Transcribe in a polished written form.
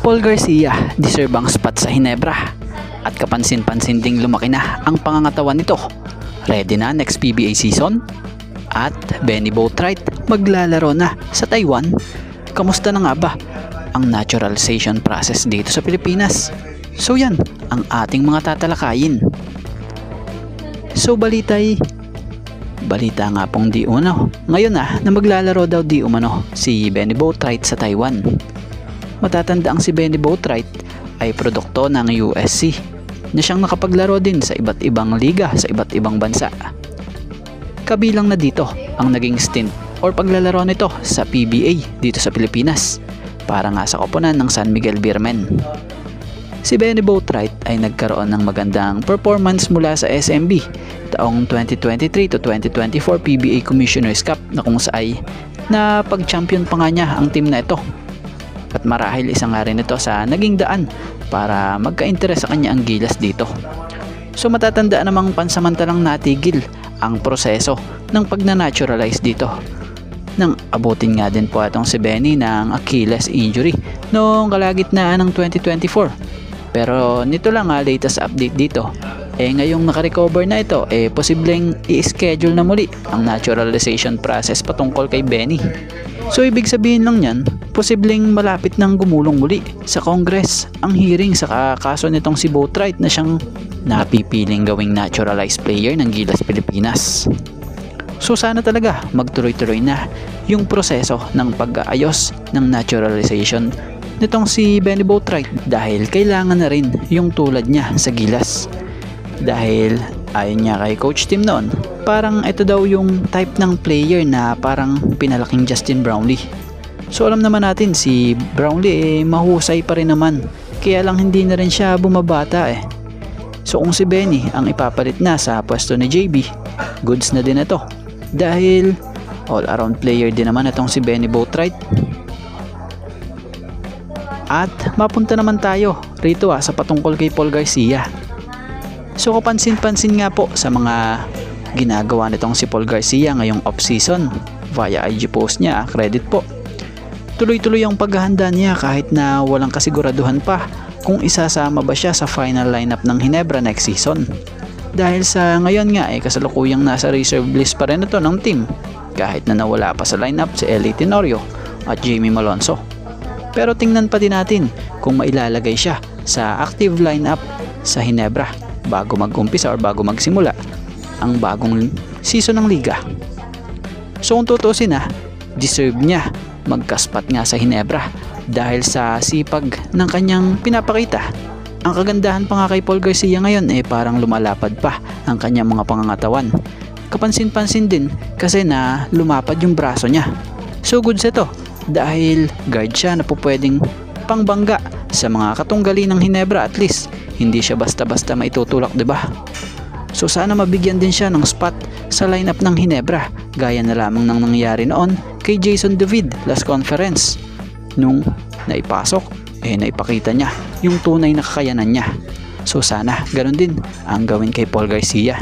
Paul Garcia deserve ang spot sa Hinebra at kapansin-pansin ding lumaki na ang pangangatawan nito. Ready na next PBA season? At Benny Boatwright maglalaro na sa Taiwan. Kamusta na nga ba ang naturalization process dito sa Pilipinas? So yan ang ating mga tatalakayin. So balita nga pong di umano ngayon na maglalaro daw di umano si Benny Boatwright sa Taiwan. Matatanda ang si Benny Boatwright ay produkto ng USC na siyang nakapaglaro din sa iba't ibang liga sa iba't ibang bansa. Kabilang na dito ang naging stint or paglalaro nito sa PBA dito sa Pilipinas para nga sa koponan ng San Miguel Beermen. Si Benny Boatwright ay nagkaroon ng magandang performance mula sa SMB taong 2023 to 2024 PBA Commissioner's Cup na kung saan na pag-champion pa nga niya ang team na ito. At marahil isa nga rin ito sa naging daan para magka-interes sa kanya ang Gilas dito. So matatanda namang pansamantalang natigil ang proseso ng pagna-naturalize dito. Nang abutin nga din po itong si Benny ng Achilles injury noong kalagitnaan ng 2024. Pero nito lang latest update dito. Ngayong nakarecover na ito, posibleng i-schedule na muli ang naturalization process patungkol kay Benny. So ibig sabihin lang yan, posibleng malapit nang gumulong muli sa Congress ang hearing sa kaso nitong si Boatwright na siyang napipiling gawing naturalized player ng Gilas Pilipinas. So sana talaga magtuloy-tuloy na yung proseso ng pag-aayos ng naturalization nitong si Benny Boatwright dahil kailangan na rin yung tulad niya sa Gilas. Dahil ayon niya kay Coach Tim noon, parang ito daw yung type ng player na parang pinalaking Justin Brownlee. So alam naman natin si Brownlee mahusay pa rin naman, kaya lang hindi na rin siya bumabata . So kung si Benny ang ipapalit na sa pwesto ni JB, goods na din ito. Dahil all-around player din naman itong si Benny Boatwright. At mapunta naman tayo rito sa patungkol kay Paul Garcia. So kapansin-pansin nga po sa mga ginagawa nitong si Paul Garcia ngayong off-season via IG post niya, credit po. Tuloy-tuloy ang paghahanda niya kahit na walang kasiguraduhan pa kung isasama ba siya sa final lineup ng Hinebra next season. Dahil sa ngayon nga kasalukuyang nasa reserve list pa rin ito ng team kahit na nawala pa sa lineup si Eli Tenorio at Jamie Malonzo. Pero tingnan pa din natin kung mailalagay siya sa active lineup sa Hinebra bago mag-umpisa or bago magsimula ang bagong season ng liga. So kung tutuusin deserve niya magkaspat nga sa Hinebra dahil sa sipag ng kanyang pinapakita. Ang kagandahan pa nga kay Paul Garcia ngayon parang lumalapad pa ang kanyang mga pangangatawan. Kapansin-pansin din kasi na lumapad yung braso niya. So goods ito dahil guard siya na po pwedeng pangbangga sa mga katunggali ng Hinebra, at least hindi siya basta-basta maitutulak, diba? So sana mabigyan din siya ng spot sa lineup ng Hinebra gaya na lamang ng nangyari noon kay Jason David last conference. Nung naipasok, naipakita niya yung tunay na kakayanan niya. So sana ganun din ang gawin kay Paul Garcia.